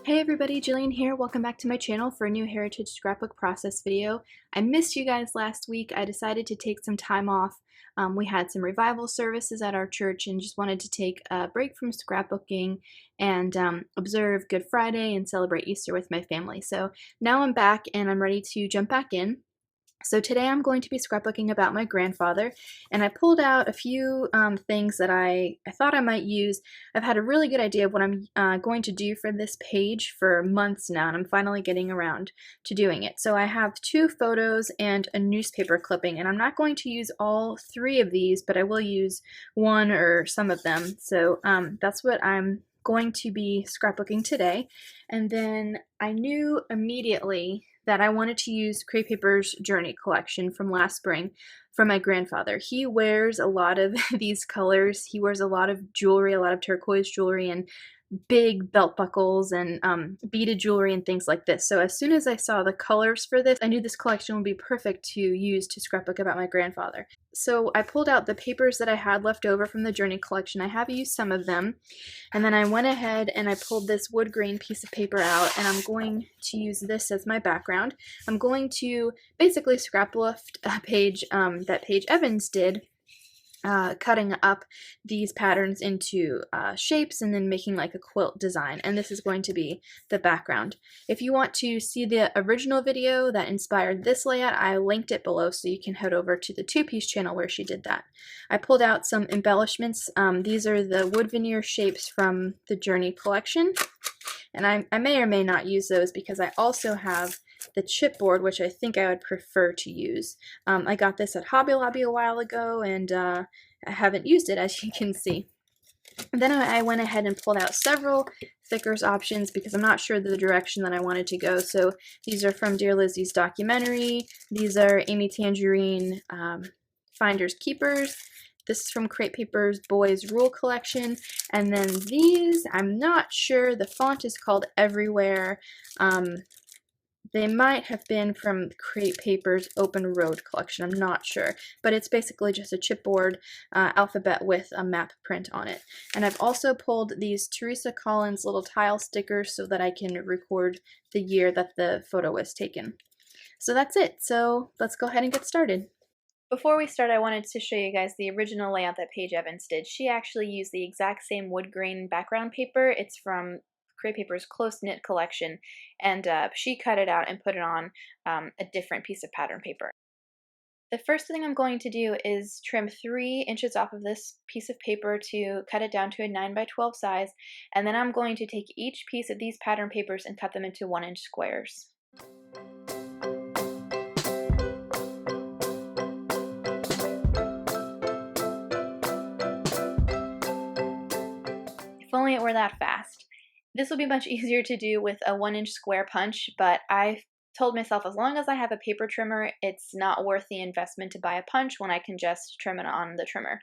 Hey everybody, Jillian here. Welcome back to my channel for a new Heritage Scrapbook process video. I missed you guys last week. I decided to take some time off. We had some revival services at our church and just wanted to take a break from scrapbooking and observe Good Friday and celebrate Easter with my family. So now I'm back and I'm ready to jump back in. So today I'm going to be scrapbooking about my grandfather, and I pulled out a few things that I thought I might use. I've had a really good idea of what I'm going to do for this page for months now, and I'm finally getting around to doing it. So I have two photos and a newspaper clipping, and I'm not going to use all three of these, but I will use one or some of them. So that's what I'm going to be scrapbooking today. And then I knew immediately that I wanted to use Crepe Paper's Journey collection from last spring from my grandfather. He wears a lot of these colors. He wears a lot of jewelry, a lot of turquoise jewelry and big belt buckles and beaded jewelry and things like this. So as soon as I saw the colors for this, I knew this collection would be perfect to use to scrapbook about my grandfather. So I pulled out the papers that I had left over from the Journey collection. I have used some of them. And then I went ahead and I pulled this wood grain piece of paper out, and I'm going to use this as my background. I'm going to basically scrap lift a page that Paige Evans did, cutting up these patterns into shapes and then making like a quilt design, and this is going to be the background. If you want to see the original video that inspired this layout, I linked it below so you can head over to the two-piece channel where she did that. I pulled out some embellishments. These are the wood veneer shapes from the Journey collection, and I may or may not use those because I also have the chipboard, which I think I would prefer to use. I got this at Hobby Lobby a while ago, and I haven't used it, as you can see. And then I went ahead and pulled out several thickers options because I'm not sure the direction that I wanted to go. So these are from Dear Lizzie's documentary. These are Amy Tangerine Finders Keepers. This is from Crepe Paper's Boys Rule collection. And then these, I'm not sure. The font is called Everywhere. They might have been from Crepe Paper's Open Road collection, I'm not sure, but it's basically just a chipboard alphabet with a map print on it. And I've also pulled these Teresa Collins little tile stickers so that I can record the year that the photo was taken. So that's it, so let's go ahead and get started. Before we start, I wanted to show you guys the original layout that Paige Evans did. She actually used the exact same wood grain background paper. It's from Crepe Paper's Close Knit collection, and she cut it out and put it on a different piece of pattern paper. The first thing I'm going to do is trim 3 inches off of this piece of paper to cut it down to a 9 by 12 size, and then I'm going to take each piece of these pattern papers and cut them into 1-inch squares. If only it were that fast. This will be much easier to do with a 1-inch square punch, but I told myself as long as I have a paper trimmer, it's not worth the investment to buy a punch when I can just trim it on the trimmer.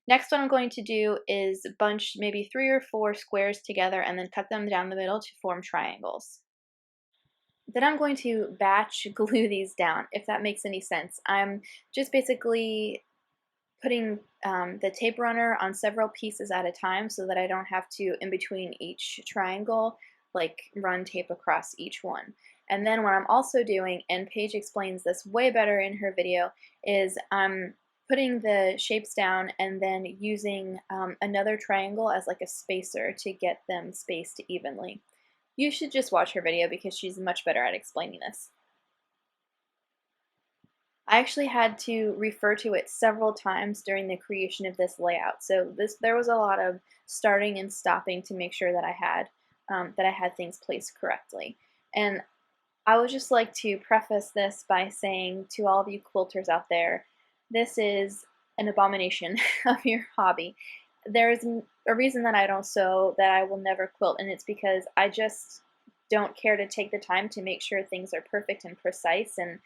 Next, what I'm going to do is bunch maybe 3 or 4 squares together and then cut them down the middle to form triangles. Then I'm going to batch glue these down, if that makes any sense. I'm just basically putting the tape runner on several pieces at a time so that I don't have to, in between each triangle, like run tape across each one. And then what I'm also doing, and Paige explains this way better in her video, is I'm putting the shapes down and then using another triangle as like a spacer to get them spaced evenly. You should just watch her video because she's much better at explaining this. I actually had to refer to it several times during the creation of this layout, so there was a lot of starting and stopping to make sure that I had things placed correctly. And I would just like to preface this by saying to all of you quilters out there, this is an abomination of your hobby. There is a reason that I don't sew, that I will never quilt, and it's because I just don't care to take the time to make sure things are perfect and precise, and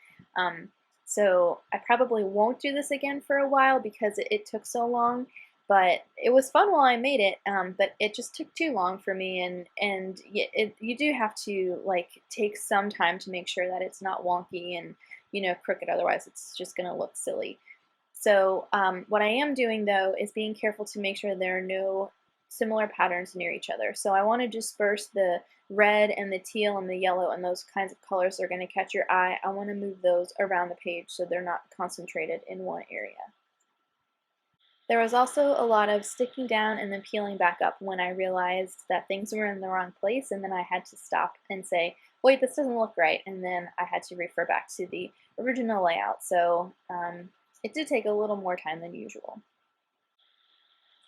so I probably won't do this again for a while because it took so long, but it was fun while I made it, but it just took too long for me, and you do have to like take some time to make sure that it's not wonky and crooked, otherwise it's just going to look silly. So what I am doing though is being careful to make sure there are no similar patterns near each other. So I want to disperse the red and the teal and the yellow and those kinds of colors that are going to catch your eye. I want to move those around the page so they're not concentrated in one area. There was also a lot of sticking down and then peeling back up when I realized that things were in the wrong place, and then I had to stop and say, wait, this doesn't look right, and then I had to refer back to the original layout. So it did take a little more time than usual.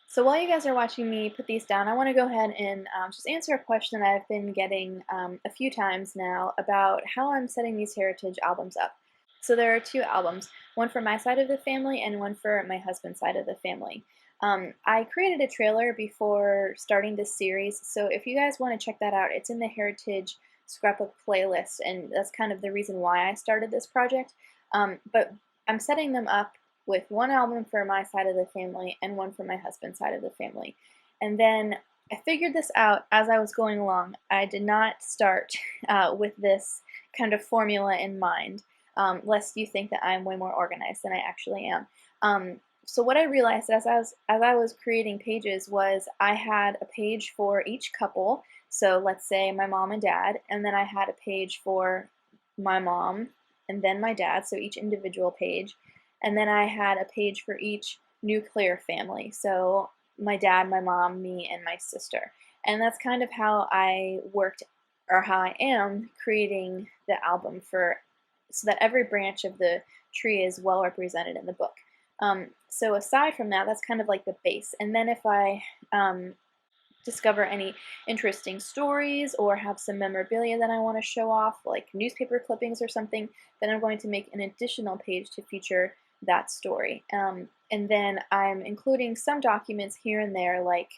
So while you guys are watching me put these down, I want to go ahead and just answer a question that I've been getting a few times now about how I'm setting these heritage albums up. So there are two albums, one for my side of the family and one for my husband's side of the family. I created a trailer before starting this series, so if you guys want to check that out, it's in the Heritage Scrapbook playlist, and that's kind of the reason why I started this project. But I'm setting them up with one album for my side of the family and one for my husband's side of the family. And then I figured this out as I was going along. I did not start with this kind of formula in mind. Lest you think that I'm way more organized than I actually am. So what I realized as I was creating pages was I had a page for each couple. So let's say my mom and dad, and then I had a page for my mom and then my dad, so each individual page. And then I had a page for each nuclear family. So my dad, my mom, me, and my sister. And that's kind of how I worked, or how I am creating the album so that every branch of the tree is well represented in the book. So aside from that, that's kind of like the base. And then if I discover any interesting stories or have some memorabilia that I want to show off, like newspaper clippings or something, then I'm going to make an additional page to feature that story. And then I'm including some documents here and there, like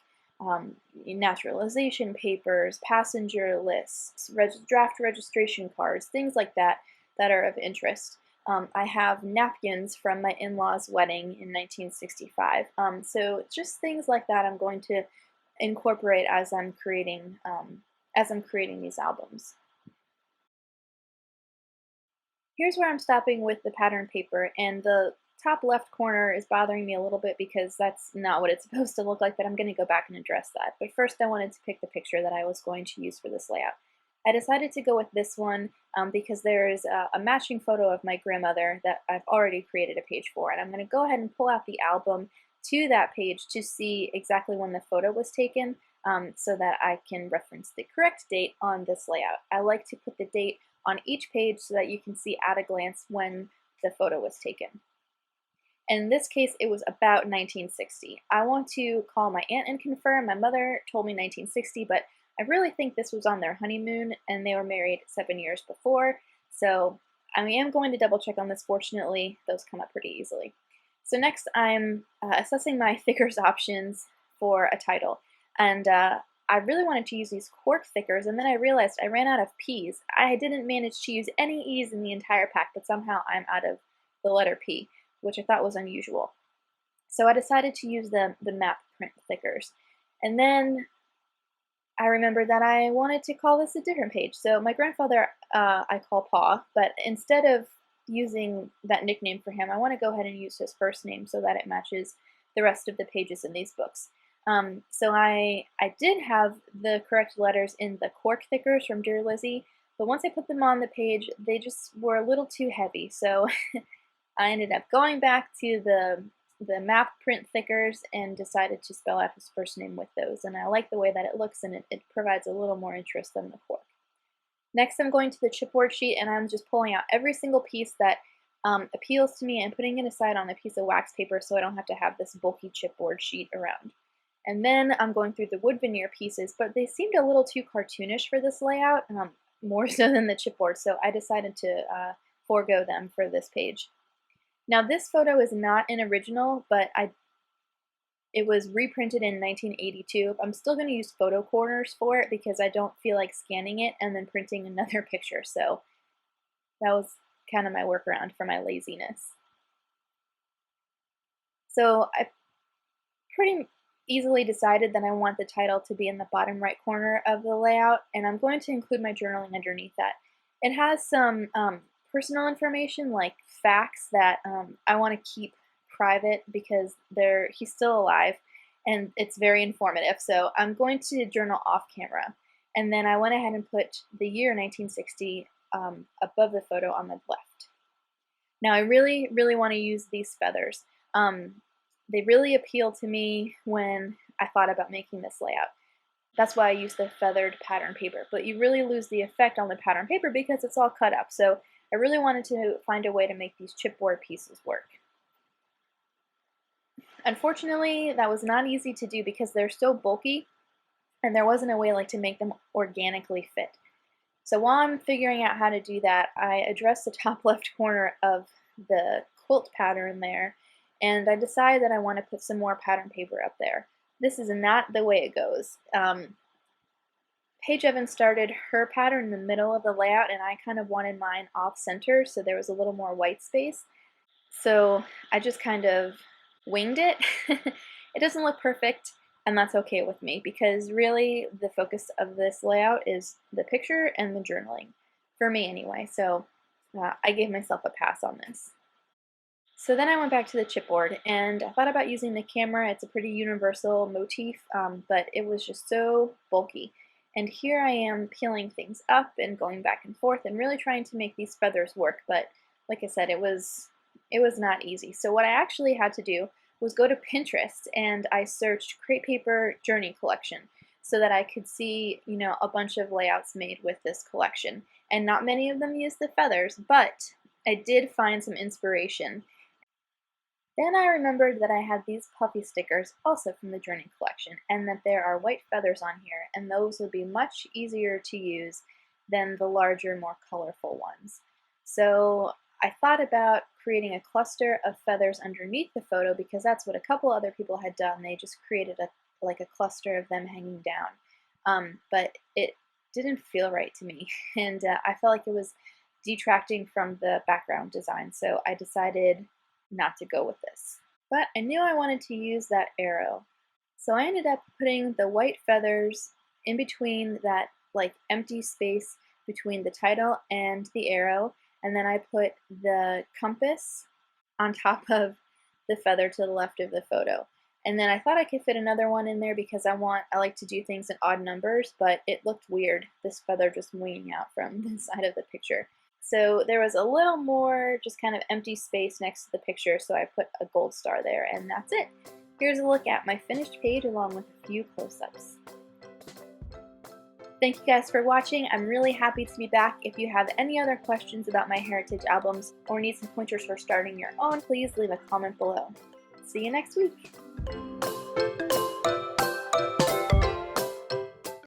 naturalization papers, passenger lists, draft registration cards, things like that are of interest. I have napkins from my in-laws' wedding in 1965. So just things like that I'm going to incorporate as I'm creating these albums. Here's where I'm stopping with the pattern paper, and the top left corner is bothering me a little bit because that's not what it's supposed to look like, but I'm going to go back and address that. But first I wanted to pick the picture that I was going to use for this layout. I decided to go with this one because there's a matching photo of my grandmother that I've already created a page for, and I'm going to go ahead and pull out the album to that page to see exactly when the photo was taken so that I can reference the correct date on this layout. I like to put the date on each page so that you can see at a glance when the photo was taken. In this case, it was about 1960. I want to call my aunt and confirm. My mother told me 1960, but I really think this was on their honeymoon, and they were married 7 years before, so I am going to double check on this. Fortunately, those come up pretty easily. So next, I'm assessing my thickers options for a title, and I really wanted to use these cork thickers, and then I realized I ran out of P's. I didn't manage to use any E's in the entire pack, but somehow I'm out of the letter P, which I thought was unusual. So I decided to use the map print thickers, and then I remembered that I wanted to call this a different page. So my grandfather I call Pa, but instead of using that nickname for him, I want to go ahead and use his first name so that it matches the rest of the pages in these books. So I did have the correct letters in the cork thickers from Dear Lizzie, but once I put them on the page, they just were a little too heavy. So I ended up going back to the map print thickers and decided to spell out his first name with those. And I like the way that it looks, and it provides a little more interest than the cork. Next, I'm going to the chipboard sheet, and I'm just pulling out every single piece that appeals to me and putting it aside on a piece of wax paper so I don't have to have this bulky chipboard sheet around. And then I'm going through the wood veneer pieces, but they seemed a little too cartoonish for this layout, more so than the chipboard, so I decided to forego them for this page. Now this photo is not an original, but it was reprinted in 1982. I'm still going to use photo corners for it because I don't feel like scanning it and then printing another picture, so that was kind of my workaround for my laziness. So I pretty easily decided that I want the title to be in the bottom right corner of the layout, and I'm going to include my journaling underneath that. It has some personal information, like facts that I want to keep private because he's still alive, and it's very informative. So I'm going to journal off camera. And then I went ahead and put the year 1960 above the photo on the left. Now I really, really want to use these feathers. They really appealed to me when I thought about making this layout. That's why I use the feathered pattern paper, but you really lose the effect on the pattern paper because it's all cut up. So I really wanted to find a way to make these chipboard pieces work. Unfortunately, that was not easy to do because they're so bulky, and there wasn't a way to make them organically fit. So while I'm figuring out how to do that, I addressed the top left corner of the quilt pattern there, and I decided that I want to put some more pattern paper up there. This is not the way it goes. Paige Evans started her pattern in the middle of the layout, and I kind of wanted mine off center so there was a little more white space. So I just kind of winged it. It doesn't look perfect, and that's okay with me because really the focus of this layout is the picture and the journaling, for me anyway. So I gave myself a pass on this. So then I went back to the chipboard and I thought about using the camera. It's a pretty universal motif, but it was just so bulky. And here I am peeling things up and going back and forth and really trying to make these feathers work. But like I said, it was not easy. So what I actually had to do was go to Pinterest and I searched crepe paper journey collection so that I could see, a bunch of layouts made with this collection. And not many of them use the feathers, but I did find some inspiration. Then I remembered that I had these puffy stickers also from the Journey collection, and that there are white feathers on here, and those would be much easier to use than the larger, more colorful ones. So I thought about creating a cluster of feathers underneath the photo because that's what a couple other people had done. They just created a cluster of them hanging down. But it didn't feel right to me, and I felt like it was detracting from the background design, so I decided not to go with this. But I knew I wanted to use that arrow. So I ended up putting the white feathers in between that empty space between the title and the arrow, and then I put the compass on top of the feather to the left of the photo. And then I thought I could fit another one in there because I like to do things in odd numbers, but it looked weird, this feather just winging out from the side of the picture. So there was a little more just kind of empty space next to the picture, so I put a gold star there, and that's it. Here's a look at my finished page along with a few close-ups. Thank you guys for watching. I'm really happy to be back. If you have any other questions about my heritage albums or need some pointers for starting your own, please leave a comment below. See you next week.